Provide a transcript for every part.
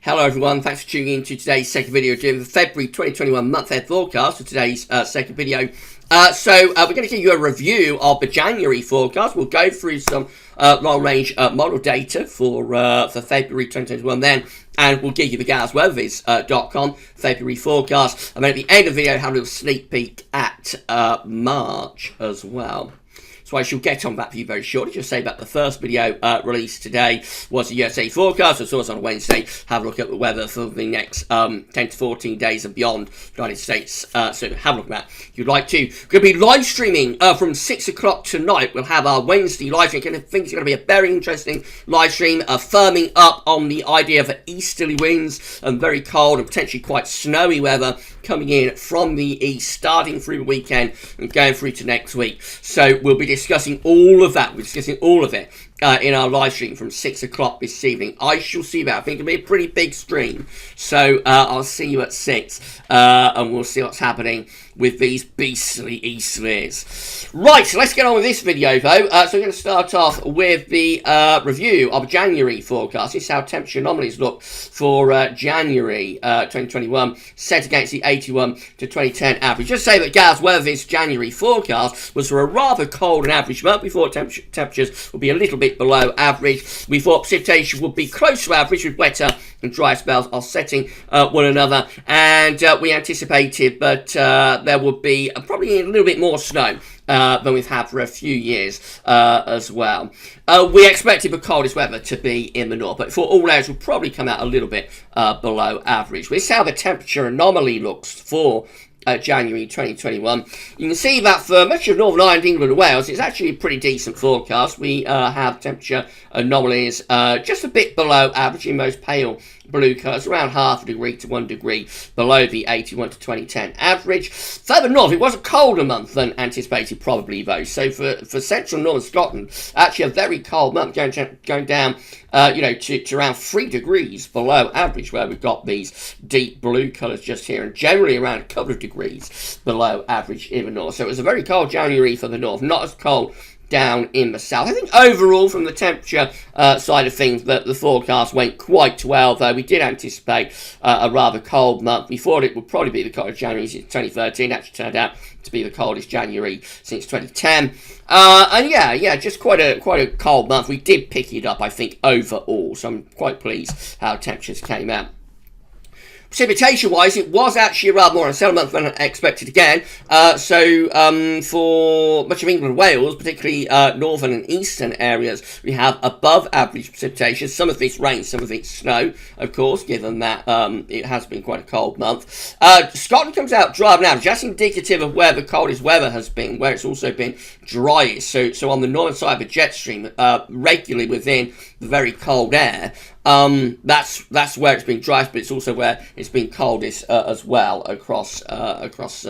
Hello everyone, thanks for tuning in to today's second video during the February 2021 month-end forecast for today's second video. We're going to give you a review of the January forecast. We'll go through some long-range model data for February 2021 then, and we'll give you the GavsWeatherVids.com February forecast. And then at the end of the video, have a little sneak peek at March as well. So I shall get on that for you very shortly. Just say that the first video released today was the USA forecast. So it's on Wednesday. Have a look at the weather for the next 10 to 14 days and beyond the United States. So have a look at that if you'd like to. We're going to be live streaming from 6 o'clock tonight. We'll have our Wednesday live stream. I think it's going to be a very interesting live stream, firming up on the idea of easterly winds and very cold and potentially quite snowy weather coming in from the east, starting through the weekend and going through to next week. So we'll be discussing all of that. We're discussing all of it in our live stream from 6 o'clock this evening. I shall see that. I think it'll be a pretty big stream. So I'll see you at 6 and we'll see what's happening with these beastly easterlies. Right, so let's get on with this video though. So we're going to start off with the review of January forecast. This is how temperature anomalies look for January 2021 set against the 81 to 2010 average. Just say that GavsWeatherVids January forecast was for a rather cold and average month. We thought temperatures would be a little bit below average. We thought precipitation would be close to average with wetter and dry spells offsetting one another, and we anticipated that there would be probably a little bit more snow than we've had for a few years as well. We expected the coldest weather to be in the north, but for all areas will probably come out a little bit below average. This is how the temperature anomaly looks for January 2021. You can see that for much of Northern Ireland, England and Wales, it's actually a pretty decent forecast. We have temperature anomalies just a bit below average in most pale blue colours, around half a degree to 1 degree below the 81 to 2010 average. Further north, it was a colder month than anticipated probably though. So for central northern Scotland, actually a very cold month, going down to around 3 degrees below average, where we've got these deep blue colours just here, and generally around a couple of degrees below average in the north. So it was a very cold January for the north, not as cold down in the south. I think overall from the temperature side of things that the forecast went quite well, though we did anticipate a rather cold month. We thought it would probably be the coldest January since 2013. Actually turned out to be the coldest January since 2010. And yeah, just quite a cold month. We did pick it up, I think, overall, so I'm quite pleased how temperatures came out. Precipitation-wise, it was actually a rather more unsettled month than expected again. For much of England and Wales, particularly northern and eastern areas, we have above average precipitation. Some of this rain, some of it snow, of course, given that it has been quite a cold month. Scotland comes out drier than average. That's indicative of where the coldest weather has been, where it's also been driest. So on the northern side of the jet stream, regularly within the very cold air, that's where it's been driest, but it's also where it's been coldest as well across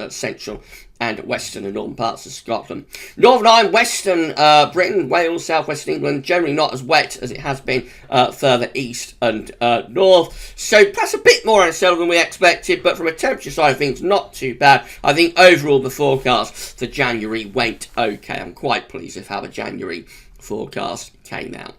central and western and northern parts of Scotland. Northern Ireland, western Britain, Wales, southwestern England, generally not as wet as it has been further east and north. So perhaps a bit more unsettled than we expected, but from a temperature side of things, not too bad. I think overall the forecast for January went okay. I'm quite pleased with how the January forecast came out.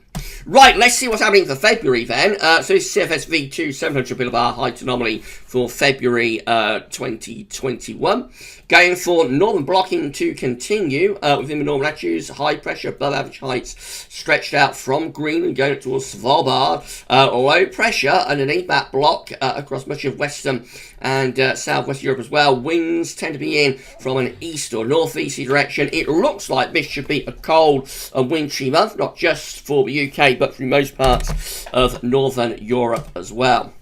Right, let's see what's happening for February then. So this is CFSV2 700 millibar height anomaly for February 2021. Going for northern blocking to continue within the northern latitudes. High pressure above average heights stretched out from Greenland going up towards Svalbard. Low pressure underneath that block across much of western and southwest Europe as well. Winds tend to be in from an east or northeasterly direction. It looks like this should be a cold and wintry month, not just for the UK, but for most parts of northern Europe as well.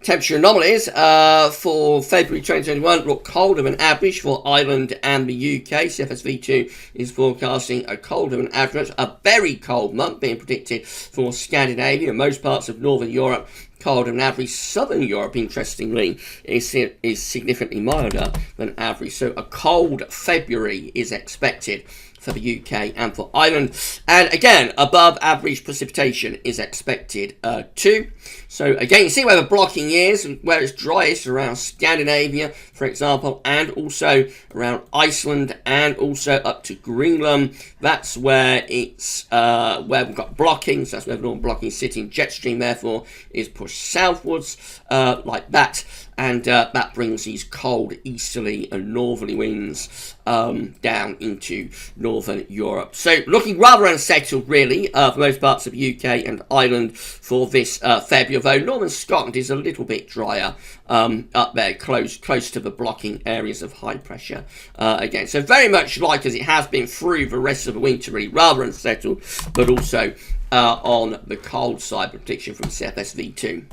Temperature anomalies for February 2021 look colder than average for Ireland and the UK. CFSV2 is forecasting a colder than average, a very cold month being predicted for Scandinavia and most parts of northern Europe. Colder than average. Southern Europe, interestingly, is significantly milder than average. So a cold February is expected for the UK and for Ireland. And again, above average precipitation is expected too. So again, you see where the blocking is, where it's driest around Scandinavia, for example, and also around Iceland and also up to Greenland. That's where it's where we've got blocking. So that's where the northern blocking is sitting. Jet stream, therefore, is pushed southwards like that. And that brings these cold easterly and northerly winds down into northern Europe. So looking rather unsettled, really, for most parts of the UK and Ireland for this February, although northern Scotland is a little bit drier up there, close to the blocking areas of high pressure again. So very much like as it has been through the rest of the winter, really, rather unsettled, but also on the cold side, prediction from CFSV2.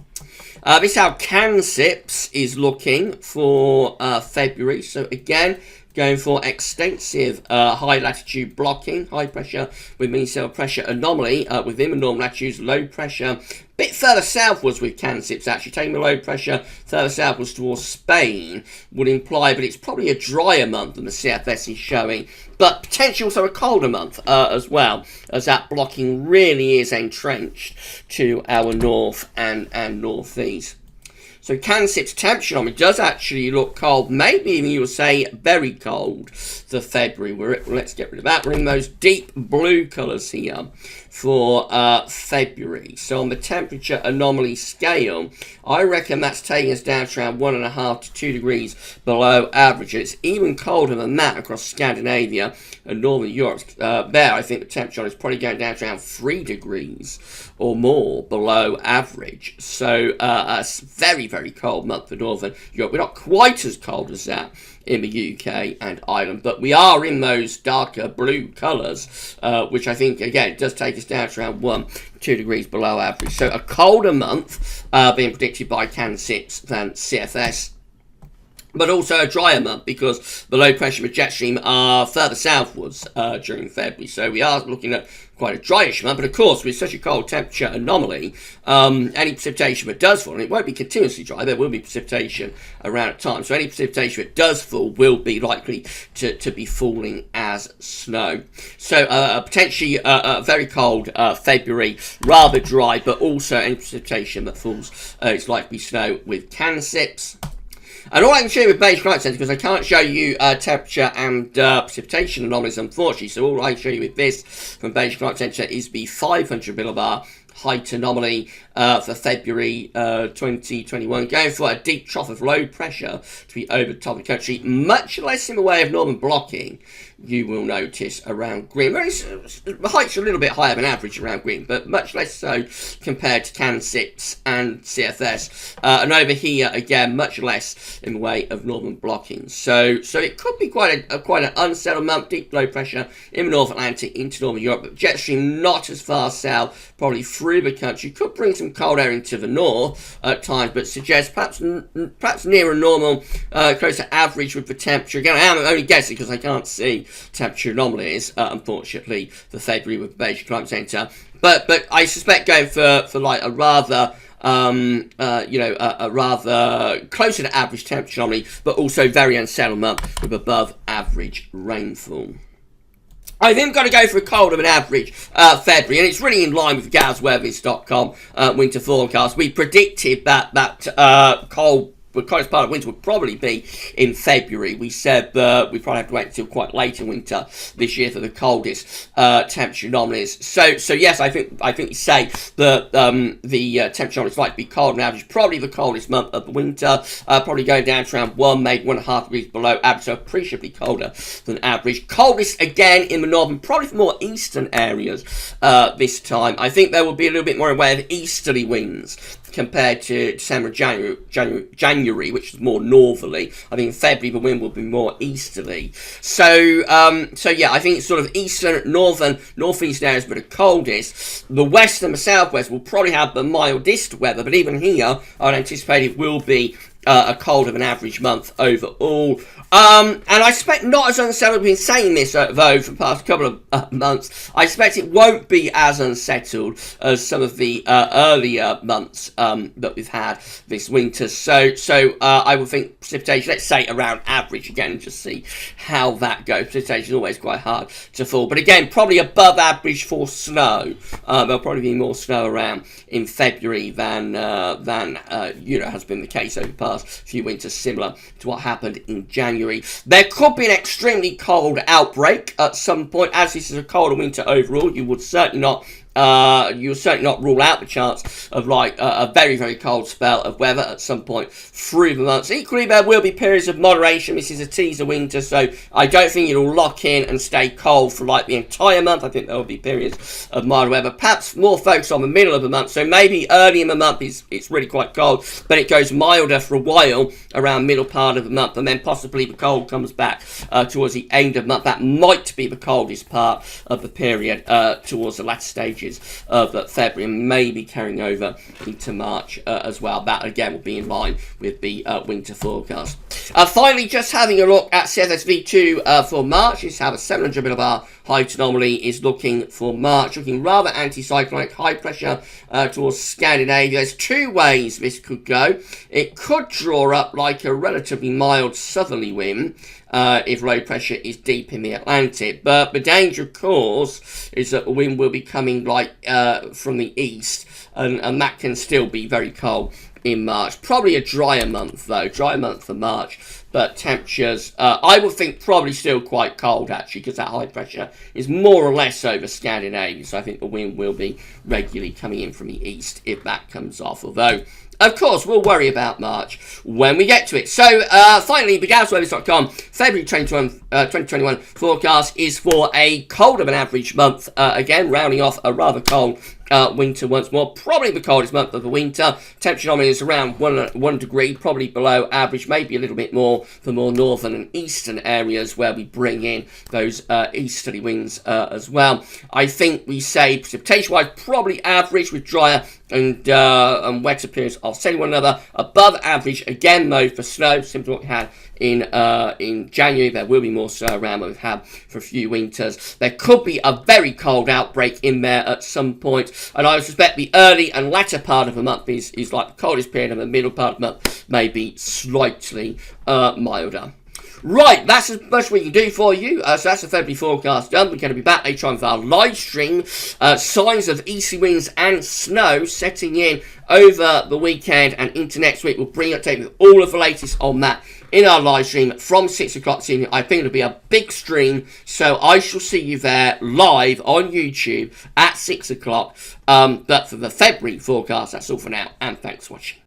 This is how CANSIPS is looking for February. So again, going for extensive high latitude blocking, high pressure with mini cell pressure anomaly within the northern latitudes, low pressure. Bit further southwards with CANSIPS, actually taking the low pressure further southwards towards Spain would imply, but it's probably a drier month than the CFS is showing, but potentially also a colder month as well, as that blocking really is entrenched to our north and northeast. So CANSIPS temperature on it does actually look cold, maybe even you would say very cold for February. Let's get rid of that. We're in those deep blue colours here for February. So on the temperature anomaly scale, I reckon that's taking us down to around 1.5 to 2 degrees below average. It's even colder than that across Scandinavia and northern Europe. There, I think the temperature on is probably going down to around 3 degrees or more below average. So a very, very cold month for northern Europe. We're not quite as cold as that in the UK and Ireland, but we are in those darker blue colours, which I think, again, does take us down to around 1 to 2 degrees below average. So a colder month being predicted by CANSIPS than CFS, but also a drier month because the low pressure with jet stream are further southwards during February. So we are looking at quite a dryish month, but of course with such a cold temperature anomaly, any precipitation that does fall, and it won't be continuously dry, there will be precipitation around at times, so any precipitation that does fall will be likely to be falling as snow. So potentially a very cold February, rather dry, but also any precipitation that falls is likely to be snow with CANSIPS. And all I can show you with Beige Climate Centre, because I can't show you temperature and precipitation anomalies, unfortunately, so all I can show you with this from Beige Climate Centre is the 500 millibar height anomaly for February 2021, going for a deep trough of low pressure to be over the top of the country, much less in the way of northern blocking, you will notice around Green. The height's a little bit higher than average around Green, but much less so compared to CANSIPS and CFS. And over here, again, much less in the way of northern blocking. So it could be quite an unsettled month, deep low pressure in the North Atlantic into northern Europe, but jet stream not as far south, probably through the country. Could bring some cold air into the north at times, but suggests perhaps nearer normal, close to average with the temperature. Again, I am only guessing because I can't see temperature anomalies, unfortunately, for February with the Beige Climate Centre. But I suspect going for like a rather a rather closer to average temperature anomaly, but also very unsettled month with above average rainfall. I think I've got to go for a colder than average February, and it's really in line with GavsWeatherVids.com winter forecast. We predicted that cold. The coldest part of winter would probably be in February. We said we probably have to wait until quite late in winter this year for the coldest temperature anomalies. So yes, I think you say that the temperature anomalies likely to be cold on average. Probably the coldest month of the winter. Probably going down to around 1, maybe 1.5 degrees below average. So appreciably colder than average. Coldest again in the northern, probably for more eastern areas this time. I think there will be a little bit more in the way of easterly winds compared to December, January, which is more northerly. I think in February the wind will be more easterly. So yeah, I think it's sort of eastern, northern, northeastern areas, but the coldest. The west and the southwest will probably have the mildest weather, but even here, I'd anticipate it will be a colder than average month overall. And I expect not as unsettled. I've been saying this, though, for the past couple of months. I expect it won't be as unsettled as some of the earlier months that we've had this winter. So I would think precipitation, let's say around average again, and just see how that goes. Precipitation is always quite hard to fall. But again, probably above average for snow. There'll probably be more snow around in February than has been the case over the past few winters, similar to what happened in January. There could be an extremely cold outbreak at some point. As this is a colder winter overall, you would certainly not rule out the chance of like a very, very cold spell of weather at some point through the months. Equally, there will be periods of moderation. This is a teaser winter, so I don't think it'll lock in and stay cold for like the entire month. I think there will be periods of mild weather, perhaps more focused on the middle of the month. So maybe early in the month it's really quite cold, but it goes milder for a while around middle part of the month, and then possibly the cold comes back towards the end of the month. That might be the coldest part of the period towards the latter stages of February, and maybe carrying over into March as well. That again will be in line with the winter forecast. Finally, just having a look at CFSV2 for March. This is how the 700 millibar height anomaly is looking for March, looking rather anticyclonic, high pressure towards Scandinavia. There's two ways this could go. It could draw up like a relatively mild southerly wind if low pressure is deep in the Atlantic, but the danger, of course, is that the wind will be coming like from the east, and that can still be very cold in March. Probably a drier month though, drier month for March, but temperatures, I would think probably still quite cold actually, because that high pressure is more or less over Scandinavia, so I think the wind will be regularly coming in from the east if that comes off, although of course, we'll worry about March when we get to it. So, finally, GavsWeatherVids.com February 2021 forecast is for a colder than average month. Again, rounding off a rather cold winter once more. Probably the coldest month of the winter. Temperature anomaly is around 1 degree, probably below average, maybe a little bit more for more northern and eastern areas where we bring in those easterly winds as well. I think we say precipitation-wise, probably average with drier and wetter periods offsetting one another. Above average again though for snow, similar to what we had in January. There will be more snow around than we've had for a few winters. There could be a very cold outbreak in there at some point, and I suspect the early and latter part of the month is like the coldest period, and the middle part of the month may be slightly milder. Right, that's as much we can do for you. So that's the February forecast done. We're going to be back later on with our live stream. Signs of easterly winds and snow setting in over the weekend and into next week. We'll bring you update with all of the latest on that in our live stream from 6 o'clock this evening. I think it'll be a big stream, so I shall see you there live on YouTube at 6 o'clock. But for the February forecast, that's all for now, and thanks for watching.